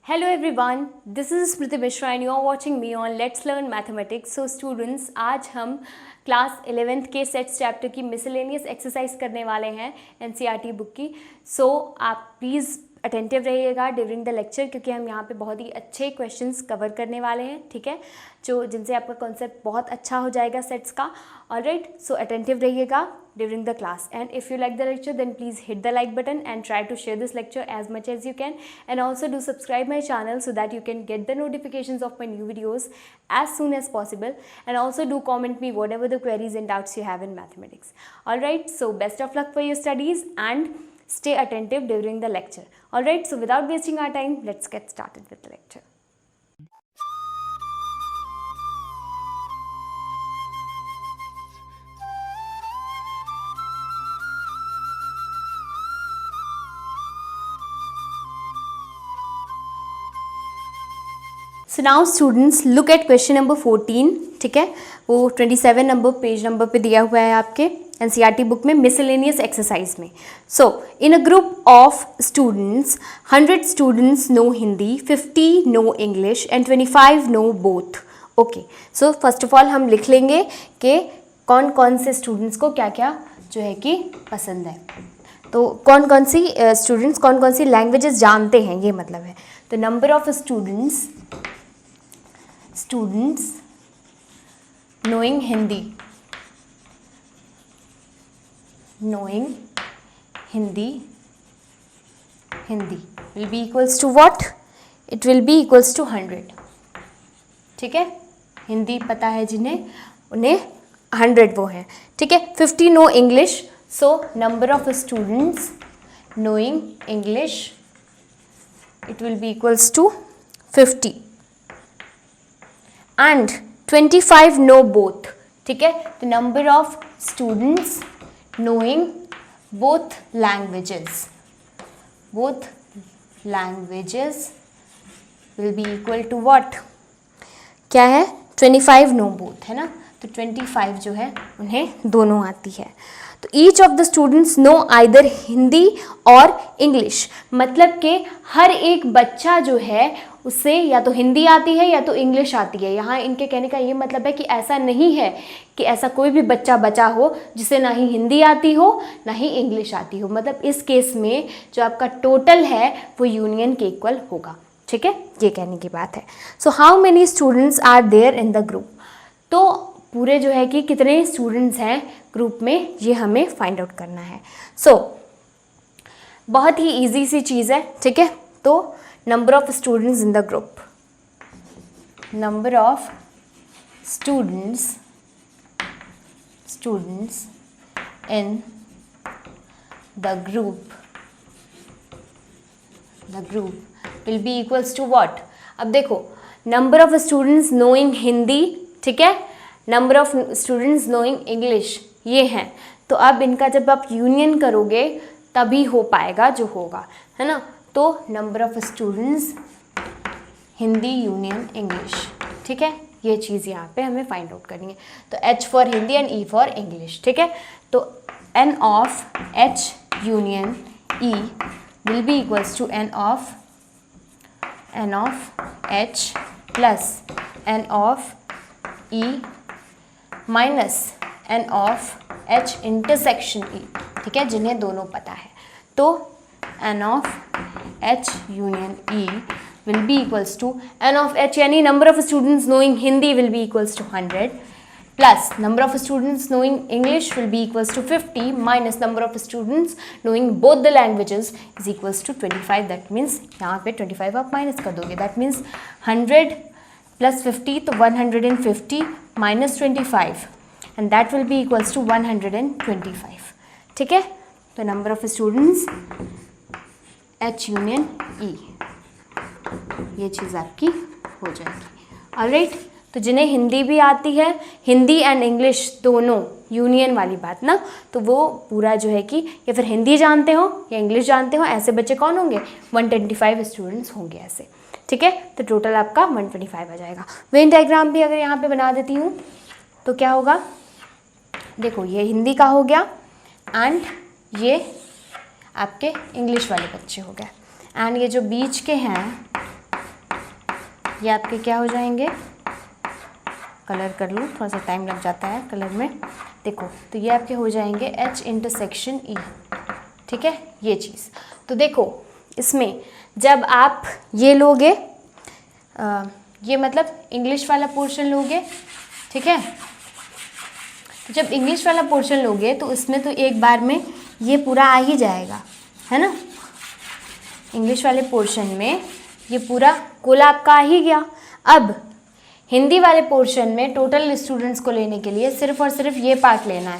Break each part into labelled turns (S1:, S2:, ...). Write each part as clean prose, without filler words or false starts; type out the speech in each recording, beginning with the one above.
S1: Hello everyone, this is Smriti Mishra and you are watching me on Let's Learn Mathematics. So students, आज हम class 11th के sets chapter की miscellaneous exercise करने वाले हैं NCERT book की. सो आप प्लीज़ अटेंटिव रहिएगा ड्यूरिंग द लेक्चर, क्योंकि हम यहाँ पे बहुत ही अच्छे क्वेश्चंस कवर करने वाले हैं, ठीक है, जिनसे आपका कॉन्सेप्ट बहुत अच्छा हो जाएगा सेट्स का. ऑलराइट, सो अटेंटिव रहिएगा during the class, and if you like the lecture then please hit the like button and try to share this lecture as much as you can, and also do subscribe my channel so that you can get the notifications of my new videos as soon as possible, and also do comment me whatever the queries and doubts you have in mathematics. All right, so best of luck for your studies and stay attentive during the lecture. All right, so without wasting our time, let's get started with the lecture. So now students look at question number 14, ठीक है, वो 27 number page number पे दिया हुआ है आपके NCERT book में miscellaneous exercise में. So in a group of students 100 students know Hindi, 50 no English and 25 know both. Okay, so first of all हम लिख लेंगे कि कौन कौन से स्टूडेंट्स को क्या क्या जो है कि पसंद है, तो कौन कौन सी स्टूडेंट्स कौन कौन सी लैंग्वेजेस जानते हैं, ये मतलब है. तो number of students knowing Hindi will be equals to what? It will be equals to 100. ठीक है, हिंदी पता है जिन्हें उन्हें 100 वो है, ठीक है. 50 no English, so number of students knowing English it will be equals to 50. and 25 know both, ठीक है. the number of students knowing both languages will be equal to what? क्या है? 25 know both है ना, तो 25 जो है उन्हें दोनों आती है. तो each of the students know either Hindi और इंग्लिश, मतलब कि हर एक बच्चा जो है उससे या तो हिंदी आती है या तो इंग्लिश आती है. यहाँ इनके कहने का ये मतलब है कि ऐसा नहीं है कि ऐसा कोई भी बच्चा बचा हो जिसे ना ही हिंदी आती हो ना ही इंग्लिश आती हो. मतलब इस केस में जो आपका टोटल है वो यूनियन के इक्वल होगा, ठीक है, ये कहने की बात है. So how many students are there in the group, तो पूरे जो है कि कितने स्टूडेंट्स हैं ग्रुप में, ये हमें फाइंड आउट करना है. सो बहुत ही इजी सी चीज़ है, ठीक है. तो number of students in the group, number of students in the group will be equals to what? अब देखो, number of students knowing Hindi, ठीक है, number of students knowing English, ये हैं. तो अब इनका जब आप यूनियन करोगे तभी हो पाएगा जो होगा, है ना. तो number of students Hindi union English, ठीक है, ये चीज़ यहाँ पे हमें फाइंड आउट करनी है. तो H for Hindi and E for English, ठीक है. तो N of H union E will be equals to N of H plus N of E minus N of H intersection E, ठीक है, जिन्हें दोनों पता है. तो N of H union E will be equals to N of H, यानी number of students knowing Hindi will be equals to 100 plus number of students knowing English will be equals to 50 minus number of students knowing both the languages is equals to 25. That means यहाँ पे 25 आप minus कर दोगे. That means 100 plus 50, तो 150 minus 25 and that will be equals to 125, ठीक है. तो number of students H union E, ये चीज़ आपकी हो जाएगी. ऑलराइट, तो जिन्हें हिंदी भी आती है, हिंदी एंड इंग्लिश दोनों यूनियन वाली बात ना, तो वो पूरा जो है कि या फिर हिंदी जानते हो या इंग्लिश जानते हो, ऐसे बच्चे कौन होंगे? 125 स्टूडेंट्स होंगे ऐसे, ठीक है. तो टोटल आपका 125 आ जाएगा. वेन डायग्राम भी अगर यहाँ पे बना देती हूँ तो क्या होगा? देखो, ये हिंदी का हो गया एंड ये आपके इंग्लिश वाले बच्चे हो गए, एंड ये जो बीच के हैं ये आपके क्या हो जाएंगे, कलर कर लूँ, थोड़ा सा टाइम लग जाता है कलर में। देखो तो ये आपके हो जाएंगे H इंटरसेक्शन E, ठीक है, ये चीज़। तो देखो इसमें जब आप ये लोगे, ये मतलब इंग्लिश वाला पोर्शन लोगे, ठीक है, तो जब इंग्लिश वाला पोर्शन लोगे तो इसमें तो एक बार में ये पूरा आ ही जाएगा, है ना। इंग्लिश वाले पोर्शन में ये पूरा कुल आपका आ ही गया। अब हिंदी वाले पोर्शन में टोटल स्टूडेंट्स को लेने के लिए सिर्फ और सिर्फ ये पार्ट लेना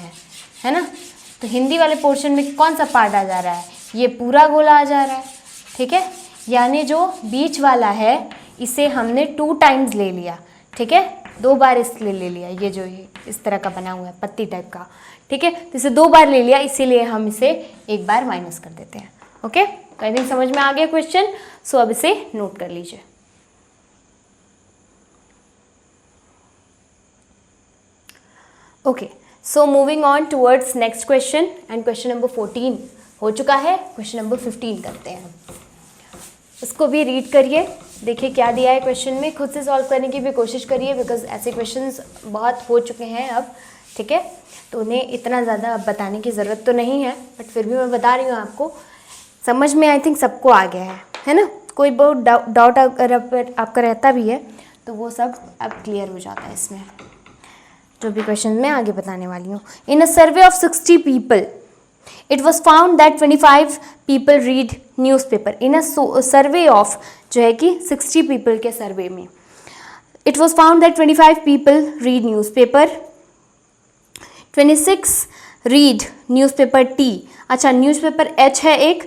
S1: है ना। तो हिंदी वाले पोर्शन में कौन सा पार्ट आ जा रहा है, ये पूरा गोला आ जा रहा है, ठीक है। यानी जो बीच वाला है इसे हमने 2 टाइम्स ले लिया, ठीक है, 2 बार इसलिए ले लिया, ये जो ये इस तरह का बना हुआ है पत्ती टाइप का, ठीक है, तो इसे 2 बार ले लिया, इसीलिए हम इसे एक बार माइनस कर देते हैं। ओके, तो आई थिंक समझ में आ गया क्वेश्चन। सो अब इसे नोट कर लीजिए। Okay, so moving on towards next question, and question number 14 हो चुका है, क्वेश्चन नंबर 15 करते हैं। इसको भी रीड करिए, देखिए क्या दिया है क्वेश्चन में, खुद से सॉल्व करने की भी कोशिश करिए, बिकॉज ऐसे क्वेश्चंस बहुत हो चुके हैं अब, ठीक है, तो उन्हें इतना ज़्यादा अब बताने की ज़रूरत तो नहीं है, बट फिर भी मैं बता रही हूँ आपको, समझ में आई थिंक सबको आ गया है ना। कोई बहुत डाउट अगर आपका रहता भी है तो वो सब अब क्लियर हो जाता है इसमें, जो भी क्वेश्चन मैं आगे बताने वाली हूँ। In a survey of 60 people it was found that 25 people read newspaper. In a survey of, जो है कि 60 पीपल के सर्वे में, it was found that 25 people read newspaper, 26 read newspaper T. अच्छा, न्यूज़पेपर H है एक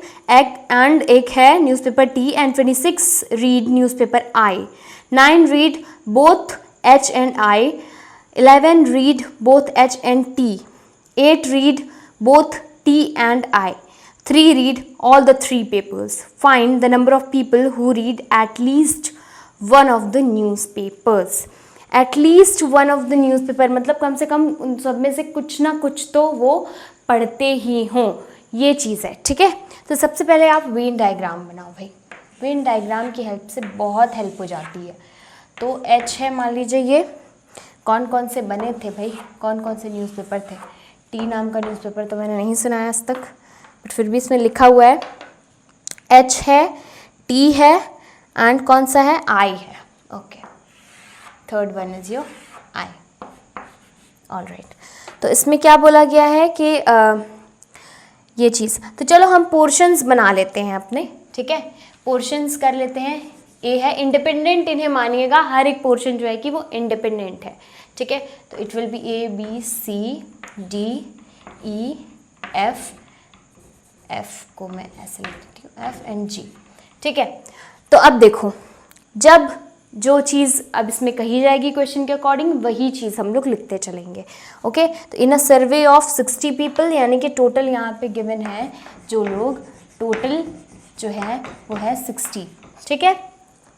S1: एंड एक है newspaper T, and 26 read newspaper I, 9 read both H and I, 11 read both H and T, 8 read both T and I, 3 read all the 3 papers. Find the number of people who read at least one of the newspapers. At least one of the newspaper मतलब कम से कम उन सब में से कुछ ना कुछ तो वो पढ़ते ही हों, ये चीज़ है, ठीक है। तो सबसे पहले आप वेन डायग्राम बनाओ भाई, वेन डायग्राम की हेल्प से बहुत हेल्प हो जाती है। तो H है, मान लीजिए ये कौन कौन से बने थे भाई, कौन कौन से न्यूज़पेपर थे। टी नाम का न्यूज़पेपर तो मैंने नहीं सुना है आज तक, बट फिर भी इसमें लिखा हुआ है H है, T है, एंड कौन सा है, I है। Okay, third one is your I। All right, तो इसमें क्या बोला गया है कि ये चीज़, तो चलो हम पोर्शंस बना लेते हैं अपने, ठीक है, पोर्शंस कर लेते हैं। ए है इंडिपेंडेंट, इन्हें मानिएगा, हर एक पोर्शन जो है कि वो इंडिपेंडेंट है, ठीक है। तो it will B A B C D E F, F को मैं ऐसे लिख देती हूँ, F and G, ठीक है। तो अब देखो, जब जो चीज़ अब इसमें कही जाएगी क्वेश्चन के अकॉर्डिंग, वही चीज़ हम लोग लिखते चलेंगे। ओके, तो इन अ सर्वे ऑफ 60 पीपल, यानी कि टोटल यहाँ पे गिवन है जो लोग, टोटल जो है वो है 60, ठीक है,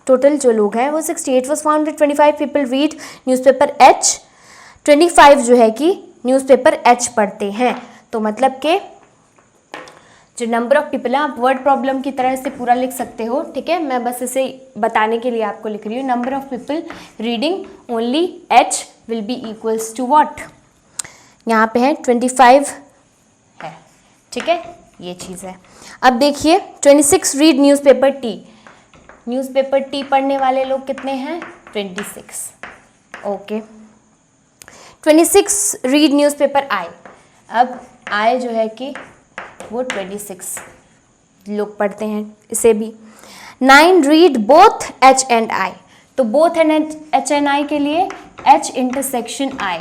S1: टोटल जो लोग हैं वो 60। It was found that 25 people read newspaper H, 25 जो है कि न्यूज़पेपर H पढ़ते हैं। तो मतलब कि जो नंबर ऑफ पीपल है, आप वर्ड प्रॉब्लम की तरह से पूरा लिख सकते हो, ठीक है, मैं बस इसे बताने के लिए आपको लिख रही हूँ। Number of people reading only H will be equals to what, यहाँ पे है 25 है, ठीक है, ये चीज़ है। अब देखिए 26 read newspaper T, newspaper T पढ़ने वाले लोग कितने हैं, 26, ओके। 26 रीड न्यूज़पेपर I, अब I जो है कि वो 26 लोग पढ़ते हैं इसे भी। 9 read both H and I, तो both and H and I के लिए H इंटरसेक्शन I,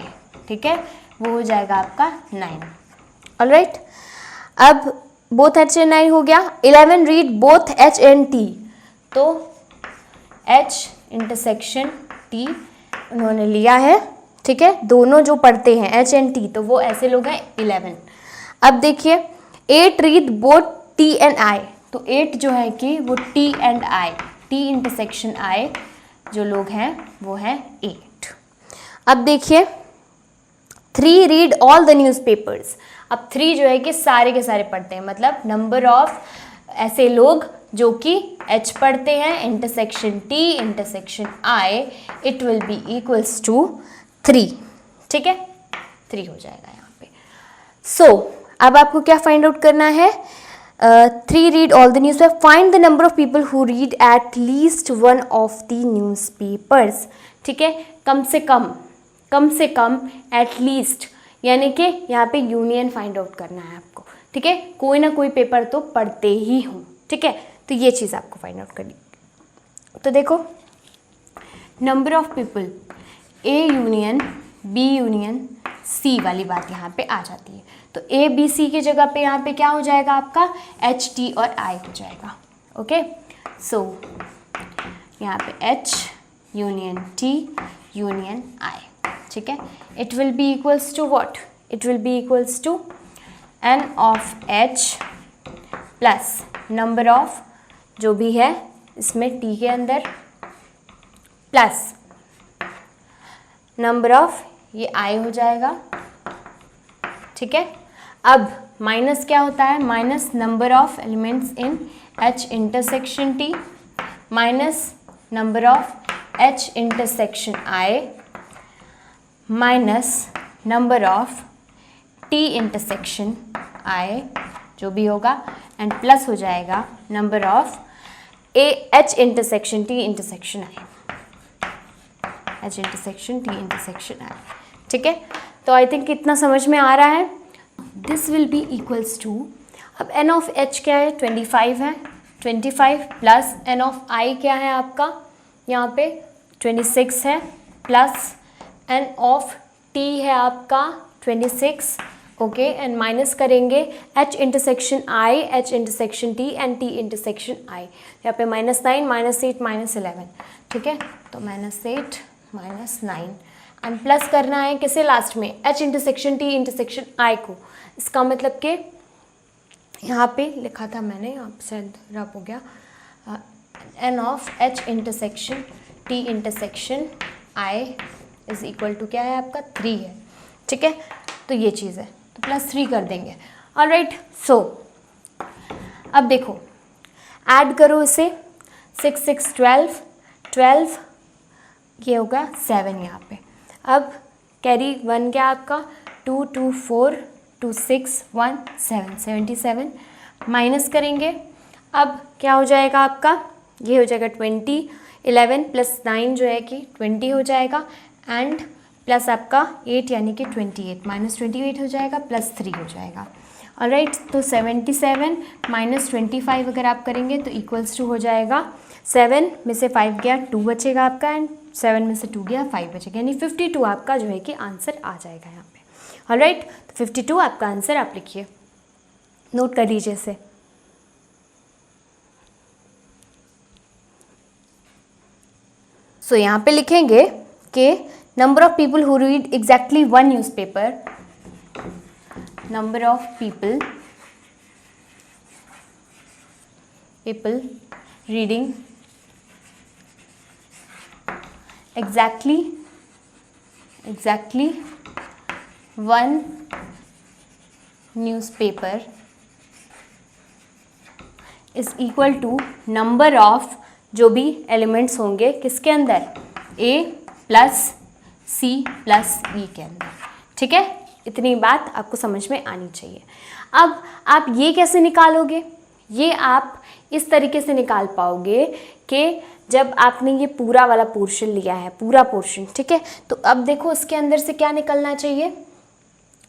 S1: ठीक है, वो हो जाएगा आपका 9। ऑलराइट, अब बोथ H एंड I हो गया। 11 read both H and T, तो H इंटरसेक्शन T उन्होंने लिया है, ठीक है, दोनों जो पढ़ते हैं H एंड T, तो वो ऐसे लोग हैं 11। अब देखिए 8 read both T and I, तो 8 जो है कि वो T and I, T intersection I जो लोग हैं वो हैं 8। अब देखिए 3 रीड ऑल द न्यूज़पेपर्स, अब 3 जो है कि सारे के सारे पढ़ते हैं, मतलब नंबर ऑफ ऐसे लोग जो कि H पढ़ते हैं, intersection T intersection I, it will be equals to 3, ठीक है, 3 हो जाएगा यहाँ पे। सो अब आपको क्या फाइंड आउट करना है, 3 read all the news paper, find the number of people who read at least one of the news papers, ठीक है, कम से कम एट लीस्ट, यानी कि यहाँ पे यूनियन फाइंड आउट करना है आपको, ठीक है, कोई ना कोई पेपर तो पढ़ते ही हों, ठीक है, तो ये चीज़ आपको फाइंड आउट करनी। तो देखो number of people A union B union C वाली बात यहाँ पे आ जाती है, तो A B C की जगह पे यहाँ पे क्या हो जाएगा आपका H T और I हो जाएगा, ओके। सो यहाँ पे H union T union I, ठीक है, it will be equals to what, it will be equals to n of H plus number of जो भी है इसमें T के अंदर प्लस नंबर ऑफ ये I हो जाएगा, ठीक है। अब माइनस क्या होता है, minus number of elements in H intersection T minus number of H intersection I minus number of T intersection I जो भी होगा एंड प्लस हो जाएगा number of H intersection T intersection I, H intersection T intersection I, ठीक है। तो I think इतना समझ में आ रहा है। This will be equals to, अब n ऑफ H क्या है 25 है, 25 प्लस n ऑफ I क्या है आपका यहाँ पे 26 है, प्लस n ऑफ T है आपका 26, ओके, एंड माइनस करेंगे H intersection I, H intersection T and T intersection I, यहाँ पे -9 -8 -11, ठीक है, तो -8 -9 एंड प्लस करना है किसे लास्ट में H intersection T intersection I को, इसका मतलब कि यहाँ पे लिखा था मैंने, यहाँ पे शायद रब हो गया, n of H intersection T intersection I is equal to क्या है आपका 3 है, ठीक है, तो ये चीज़ है, तो +3 कर देंगे। ऑलराइट, सो अब देखो ऐड करो इसे, 6 6 12 12, ये होगा 7 यहाँ पे, अब कैरी 1 क्या आपका 2 2 4 2 6 1 7 77, माइनस करेंगे, अब क्या हो जाएगा आपका, ये हो जाएगा 20, 11 प्लस 9 जो है कि 20 हो जाएगा एंड प्लस आपका 8 यानी कि 28, -28 हो जाएगा प्लस 3 हो जाएगा। ऑलराइट, तो 77 -25 अगर आप करेंगे तो इक्वल्स टू हो जाएगा 7 में से 5 गया 2 बचेगा आपका एंड 7 में से 2 गया 5 बचेगा, यानी 52 आपका जो है कि आंसर आ जाएगा यहाँ पे। ऑलराइट, तो 52 आपका आंसर आप लिखिए, नोट कर लीजिए इसे। सो यहाँ पे लिखेंगे कि number of people who read exactly one newspaper, number of people reading exactly one newspaper is equal to number of जो भी एलिमेंट्स होंगे किसके अंदर, A plus C plus E के अंदर, ठीक है, इतनी बात आपको समझ में आनी चाहिए। अब आप ये कैसे निकालोगे, ये आप इस तरीके से निकाल पाओगे कि जब आपने ये पूरा वाला पोर्शन लिया है, पूरा पोर्शन, ठीक है, तो अब देखो इसके अंदर से क्या निकलना चाहिए,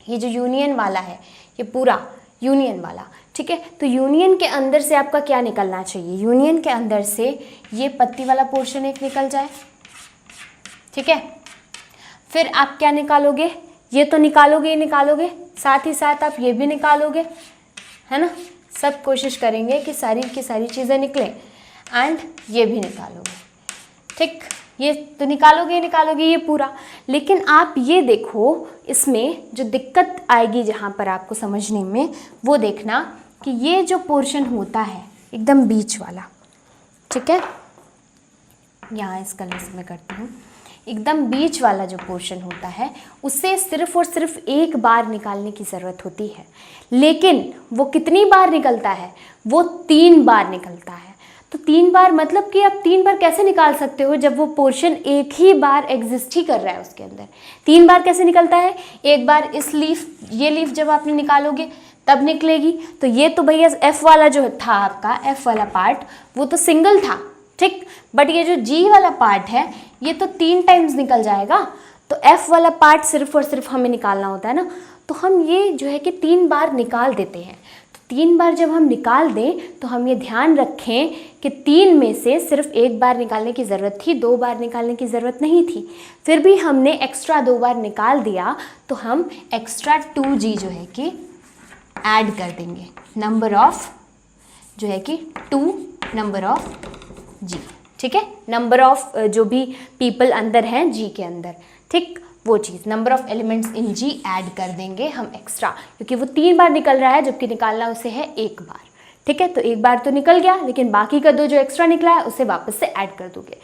S1: ये जो यूनियन वाला है ये पूरा यूनियन वाला, ठीक है, तो यूनियन के अंदर से आपका क्या निकलना चाहिए, यूनियन के अंदर से ये पत्ती वाला पोर्शन एक निकल जाए, ठीक है, फिर आप क्या निकालोगे, ये तो निकालोगे ही निकालोगे, साथ ही साथ आप ये भी निकालोगे, है ना, सब कोशिश करेंगे कि सारी की सारी चीज़ें निकलें एंड ये भी निकालोगे, ठीक, ये तो निकालोगे ही निकालोगे ये पूरा। लेकिन आप ये देखो इसमें जो दिक्कत आएगी जहाँ पर आपको समझने में, वो देखना कि ये जो पोर्शन होता है एकदम बीच वाला, ठीक है, यहाँ इस कलर से मैं करती हूँ, एकदम बीच वाला जो पोर्शन होता है उसे सिर्फ और सिर्फ एक बार निकालने की ज़रूरत होती है, लेकिन वो कितनी बार निकलता है, वो 3 बार निकलता है। तो 3 बार मतलब कि आप 3 बार कैसे निकाल सकते हो जब वो पोर्शन एक ही बार एग्जिस्ट ही कर रहा है उसके अंदर। 3 बार कैसे निकलता है, एक बार इस लीफ, ये लीफ जब आपने निकालोगे तब निकलेगी। तो ये तो भैया एफ वाला जो था आपका, एफ वाला पार्ट वो तो सिंगल था, ठीक। बट ये जो जी वाला पार्ट है ये तो 3 टाइम्स निकल जाएगा। तो एफ वाला पार्ट सिर्फ और सिर्फ हमें निकालना होता है ना, तो हम ये जो है कि 3 बार निकाल देते हैं। तो 3 बार जब हम निकाल दें तो हम ये ध्यान रखें कि 3 में से सिर्फ 1 बार निकालने की ज़रूरत थी, 2 बार निकालने की ज़रूरत नहीं थी। फिर भी हमने एक्स्ट्रा 2 बार निकाल दिया तो हम एक्स्ट्रा 2g जो है कि ऐड कर देंगे, नंबर ऑफ जो है कि 2 नंबर ऑफ जी, ठीक है। नंबर ऑफ जो भी पीपल अंदर हैं जी के अंदर, ठीक, वो चीज़ number of elements in g add कर देंगे हम एक्स्ट्रा, क्योंकि वो 3 बार निकल रहा है जबकि निकालना उसे है 1 बार, ठीक है। तो 1 बार तो निकल गया, लेकिन बाकी का 2 जो एक्स्ट्रा निकला है उसे वापस से ऐड कर दोगे।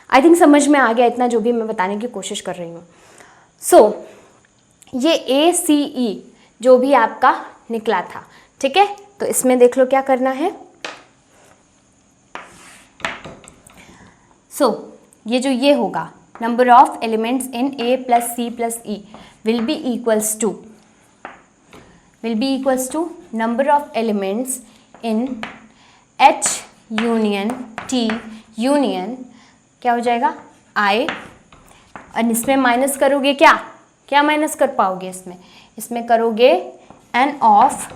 S1: आई थिंक समझ में आ गया इतना जो भी मैं बताने की कोशिश कर रही हूँ। सो ये ACE जो भी आपका निकला था, ठीक है। तो इसमें देख लो क्या करना है। सो ये जो ये होगा, number of elements in A plus C plus E will be equals to number of elements in H union T union क्या हो जाएगा I, और इसमें माइनस करोगे क्या माइनस कर पाओगे इसमें करोगे n of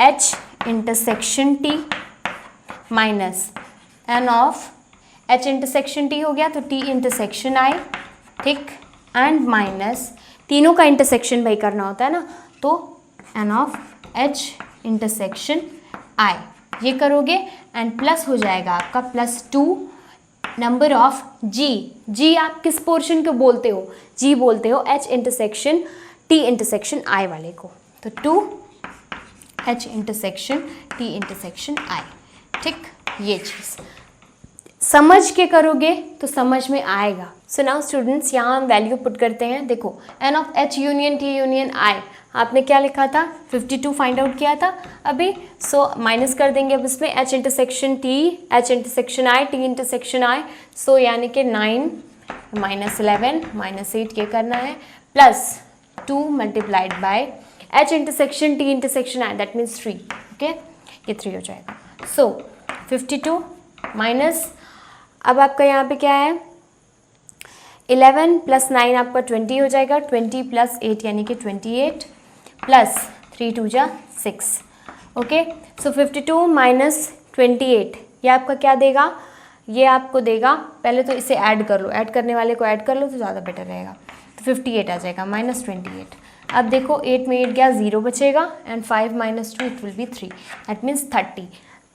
S1: H intersection T minus n of H intersection T हो गया तो T इंटरसेक्शन I, ठीक, एंड माइनस तीनों का इंटरसेक्शन भाई करना होता है ना, तो n of H intersection I ये करोगे एंड प्लस हो जाएगा आपका +2 नंबर ऑफ जी आप किस पोर्शन को बोलते हो, जी बोलते हो H intersection T intersection I वाले को, तो 2 H intersection T intersection I, ठीक। ये चीज़ समझ के करोगे तो समझ में आएगा। सो नाउ स्टूडेंट्स यहाँ हम वैल्यू पुट करते हैं। देखो n of H union T union I आपने क्या लिखा था, 52 फाइंड आउट किया था अभी। सो माइनस कर देंगे अब इसमें H intersection T, H intersection I, T intersection I। सो यानी कि 9 माइनस 11 माइनस 8 के करना है, plus 2 multiplied by H intersection T intersection I, that means 3, okay, ये 3 हो जाएगा। सो 52 माइनस, अब आपका यहाँ पे क्या है 11 प्लस 9 आपका 20 हो जाएगा, 20 प्लस 8 यानी कि 28 प्लस 3 2 जा 6, ओके। सो 52 माइनस 28 ये आपका क्या देगा, ये आपको देगा, पहले तो इसे ऐड कर लो, ऐड करने वाले को ऐड कर लो तो ज़्यादा बेटर रहेगा। तो 58 आ जाएगा माइनस 28। अब देखो 8 में 8 गया 0 बचेगा and 5 minus 2 it will B 3, that means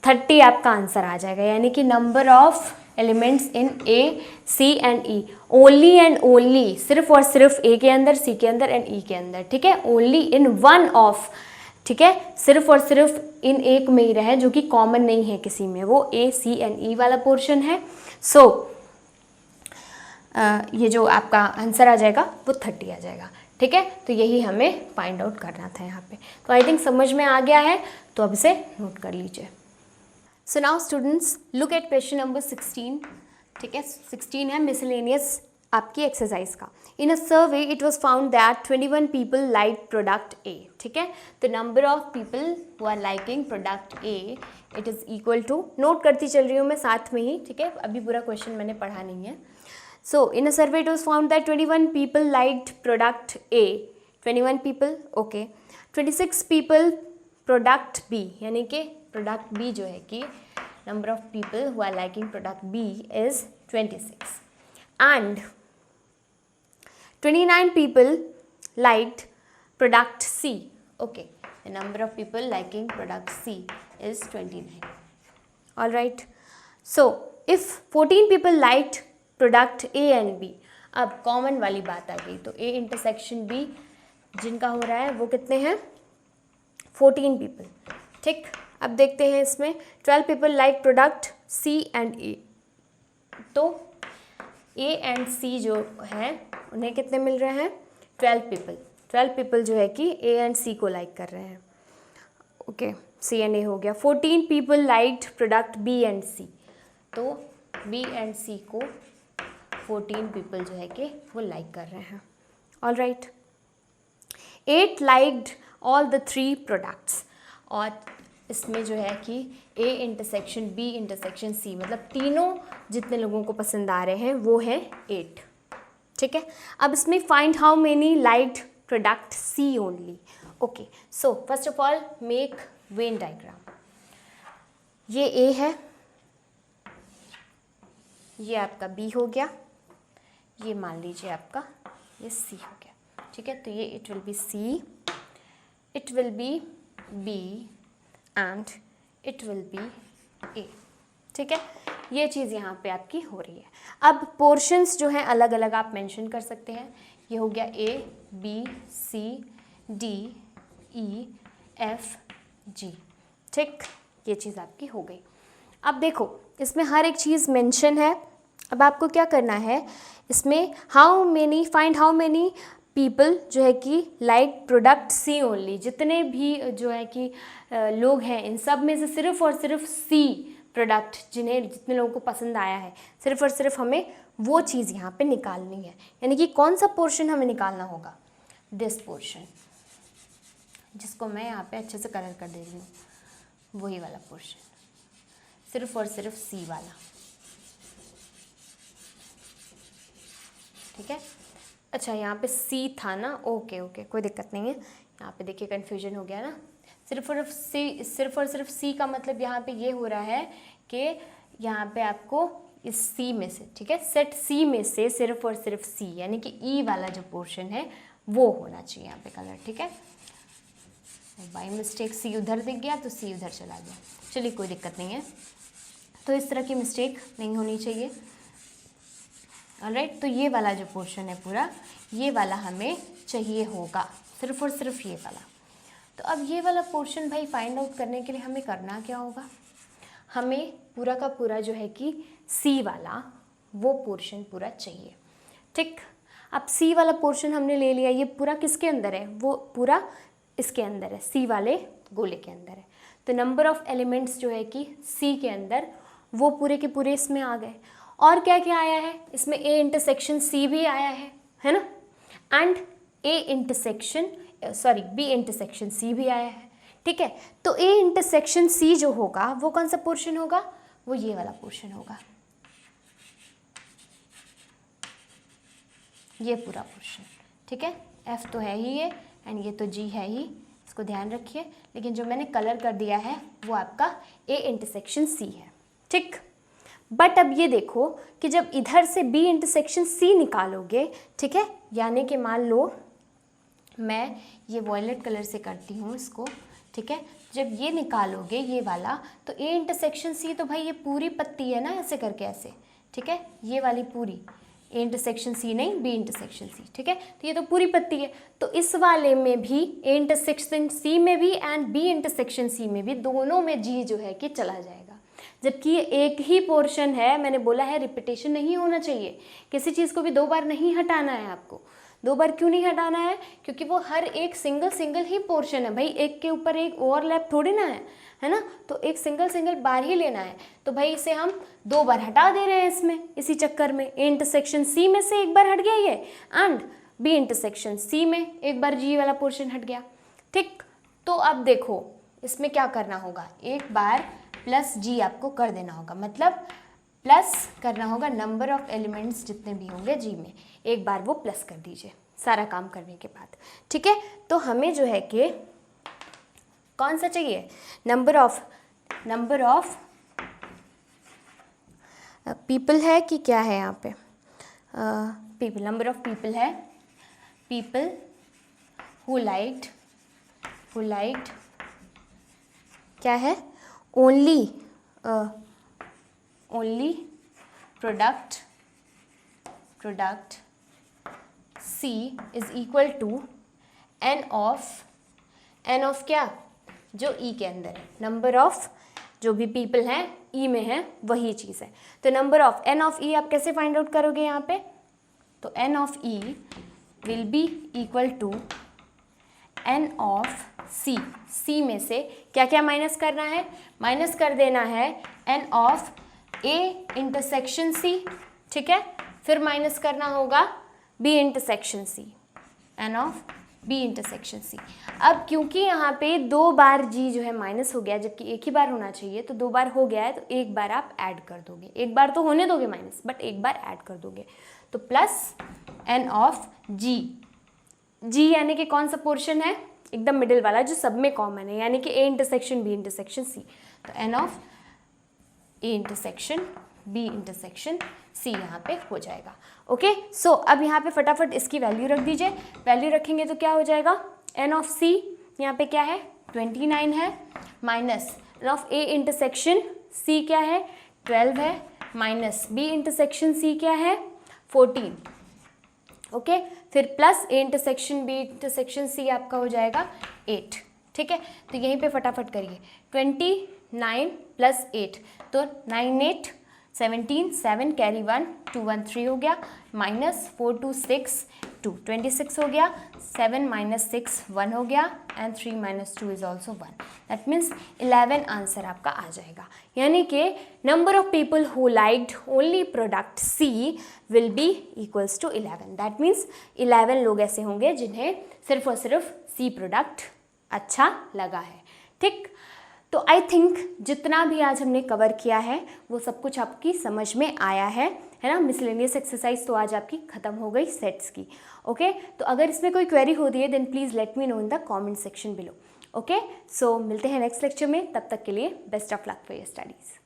S1: 30 आपका आंसर आ जाएगा। यानी कि number of elements in A, C and E only and only, सिर्फ और सिर्फ A के अंदर, C के अंदर एंड E के अंदर, ठीक है, ओनली इन वन ऑफ, ठीक है, सिर्फ और सिर्फ इन एक में ही रहे जो कि कॉमन नहीं है किसी में, वो A, C एंड E वाला पोर्शन है। सो ये जो आपका आंसर आ जाएगा वो 30 आ जाएगा, ठीक है। तो यही हमें फाइंड आउट करना था यहाँ पे। तो आई थिंक समझ में आ गया है, तो अब इसे नोट कर लीजिए। So now students look at question number 16, ठीक है, 16 है मिसलेनियस आपकी एक्सरसाइज का। In a survey it was found that 21 people like product a, ठीक है। The number of people who are liking product a it is equal to, note करती चल रही हूँ मैं साथ में ही, ठीक है, अभी पूरा क्वेश्चन मैंने पढ़ा नहीं है। So in a survey it was found that 21 people liked product a, 21 people, okay, 26 people product b, यानी कि प्रोडक्ट बी जो है कि number of people who are liking product b is 26 and 29 people liked product C. Okay, the number of people liking product C is 29. All right. So, if 14 people liked product A and B, अब common वाली बात आ गई, तो A intersection B जिनका हो रहा है वो कितने हैं 14 people, ठीक। अब देखते हैं इसमें 12 people like product C and A, तो A एंड C जो है उन्हें कितने मिल रहे हैं 12 पीपल जो है कि A एंड C को लाइक कर रहे हैं, ओके, C एंड A हो गया। 14 people liked product B and C, तो बी एंड सी को 14 पीपल जो है कि वो लाइक कर रहे हैं। All right, 8 liked all the 3 products, और इसमें जो है कि A intersection B intersection C, मतलब तीनों जितने लोगों को पसंद आ रहे हैं वो है 8। ठीक है, अब इसमें find how many liked product C only. Okay, so first of all make Venn diagram. ये A है, ये आपका B हो गया, ये मान लीजिए आपका ये C हो गया। ठीक है, तो ये it will B C, it will B B and it will B A। ठीक है, ये चीज़ यहाँ पे आपकी हो रही है। अब पोर्शंस जो हैं अलग अलग आप मेंशन कर सकते हैं। ये हो गया A B C D E F G। ठीक, ये चीज़ आपकी हो गई। अब देखो इसमें हर एक चीज़ मेंशन है। अब आपको क्या करना है, इसमें फाइंड हाउ मेनी पीपल जो है कि लाइक प्रोडक्ट सी ओनली, जितने भी जो है कि लोग हैं इन सब में से सिर्फ और सिर्फ सी प्रोडक्ट जितने लोगों को पसंद आया है, सिर्फ और सिर्फ हमें वो चीज़ यहाँ पे निकालनी है। यानी कि कौन सा पोर्शन हमें निकालना होगा, दिस पोर्शन, जिसको मैं यहाँ पे अच्छे से कलर कर दे रही हूँ, वही वाला पोर्शन, सिर्फ और सिर्फ सी वाला। ठीक है, अच्छा यहाँ पे C था ना, ओके ओके, कोई दिक्कत नहीं है। यहाँ पे देखिए कन्फ्यूजन हो गया ना, सिर्फ और सिर्फ C का मतलब यहाँ पे ये हो रहा है कि यहाँ पे आपको इस C में से, ठीक है, सेट C में से सिर्फ और सिर्फ C यानी कि E वाला जो पोर्शन है वो होना चाहिए यहाँ पे कलर। ठीक है, बाई मिस्टेक C उधर दिख गया तो C उधर चला गया, चलिए कोई दिक्कत नहीं है। तो इस तरह की मिस्टेक नहीं होनी चाहिए। ऑलराइट, तो ये वाला जो पोर्शन है पूरा, ये वाला हमें चाहिए होगा, सिर्फ और सिर्फ ये वाला। तो अब ये वाला पोर्शन भाई फाइंड आउट करने के लिए हमें करना क्या होगा, हमें पूरा का पूरा जो है कि C वाला वो पोर्शन पूरा चाहिए। ठीक, अब C वाला पोर्शन हमने ले लिया, ये पूरा किसके अंदर है, वो पूरा इसके अंदर है, C वाले गोले के अंदर है। तो नंबर ऑफ एलिमेंट्स जो है कि C के अंदर वो पूरे के पूरे इसमें आ गए। और क्या क्या आया है इसमें, A इंटरसेक्शन C भी आया है ना, एंड B इंटरसेक्शन C भी आया है। ठीक है, तो A इंटरसेक्शन C जो होगा वो कौन सा पोर्शन होगा, वो ये वाला पोर्शन होगा, ये पूरा पोर्शन। ठीक है, F तो है ही ये एंड ये तो G है ही, इसको ध्यान रखिए। लेकिन जो मैंने कलर कर दिया है वो आपका A इंटरसेक्शन C है। ठीक, बट अब ये देखो कि जब इधर से B इंटरसेक्शन C निकालोगे, ठीक है, यानी कि मान लो मैं ये वॉयलेट कलर से करती हूँ इसको, ठीक है, जब ये निकालोगे ये वाला, तो A इंटरसेक्शन C तो भाई ये पूरी पत्ती है ना, ऐसे करके ऐसे, ठीक है, ये वाली पूरी A इंटरसेक्शन C नहीं, B इंटरसेक्शन C। ठीक है, तो ये तो पूरी पत्ती है, तो इस वाले में भी A इंटरसेक्शन C में भी एंड B इंटरसेक्शन C में भी, दोनों में G जो है कि चला जाएगा। जबकि ये एक ही पोर्शन है, मैंने बोला है रिपीटेशन नहीं होना चाहिए, किसी चीज़ को भी 2 बार नहीं हटाना है आपको। 2 बार क्यों नहीं हटाना है, क्योंकि वो हर एक सिंगल ही पोर्शन है भाई, एक के ऊपर एक ओवरलैप थोड़ी ना है ना, तो एक सिंगल बार ही लेना है। तो भाई इसे हम 2 बार हटा दे रहे हैं इसमें, इसी चक्कर में A इंटरसेक्शन C में से एक बार हट गया ये, एंड B इंटरसेक्शन C में एक बार G वाला पोर्शन हट गया। ठीक, तो अब देखो इसमें क्या करना होगा, एक बार प्लस G आपको कर देना होगा, मतलब प्लस करना होगा नंबर ऑफ एलिमेंट्स जितने भी होंगे G में, एक बार वो प्लस कर दीजिए सारा काम करने के बाद। ठीक है, तो हमें जो है कि कौन सा चाहिए, नंबर ऑफ पीपल है कि क्या है यहाँ पे, पीपल, नंबर ऑफ पीपल है, पीपल हु लाइक्ड क्या है, only product C is equal to n of क्या, जो E के अंदर है, नंबर ऑफ जो भी पीपल हैं E में है वही चीज़ है। तो number of n of E आप कैसे फाइंड आउट करोगे यहाँ पे, तो n of E will be equal to n of C में से क्या क्या माइनस करना है, माइनस कर देना है n of A intersection C, ठीक है, फिर माइनस करना होगा B intersection C, N of B intersection C। अब क्योंकि यहाँ पे 2 बार G जो है माइनस हो गया, जबकि एक ही बार होना चाहिए, तो 2 बार हो गया है, तो एक बार आप ऐड कर दोगे, एक बार तो होने दोगे माइनस, बट एक बार ऐड कर दोगे, तो plus N of G। G यानी कि कौन सा पोर्शन है, एकदम मिडिल वाला जो सब में कॉमन है, यानी कि A intersection B intersection C, तो N of A intersection B intersection C यहाँ पे हो जाएगा। ओके, सो अब यहाँ पे फटाफट इसकी वैल्यू रख दीजिए। वैल्यू रखेंगे तो क्या हो जाएगा, N ऑफ C यहाँ पे क्या है 29 है, minus N of A intersection C क्या है 12 है, माइनस B इंटरसेक्शन C क्या है 14। ओके, फिर plus A intersection B intersection C आपका हो जाएगा 8। ठीक है, तो यहीं पे फटाफट करिए, 29 प्लस 8, तो 9 8 17, 7 कैरी 1 2 1 3 हो गया, माइनस 4 2 6 2 26 हो गया, 7 माइनस 6 1 हो गया, and 3 minus 2 is also 1। That means 11 answer आपका आ जाएगा। यानी कि number of people who liked only product C will be equals to 11। That means 11 लोग ऐसे होंगे जिन्हें सिर्फ और सिर्फ C प्रोडक्ट अच्छा लगा है। ठीक, तो आई थिंक जितना भी आज हमने कवर किया है वो सब कुछ आपकी समझ में आया है ना। मिसलेनियस एक्सरसाइज तो आज आपकी खत्म हो गई सेट्स की। ओके, तो अगर इसमें कोई क्वेरी होती है then please let me know in the comment section below. Okay, so मिलते हैं नेक्स्ट लेक्चर में, तब तक के लिए best of luck for your studies.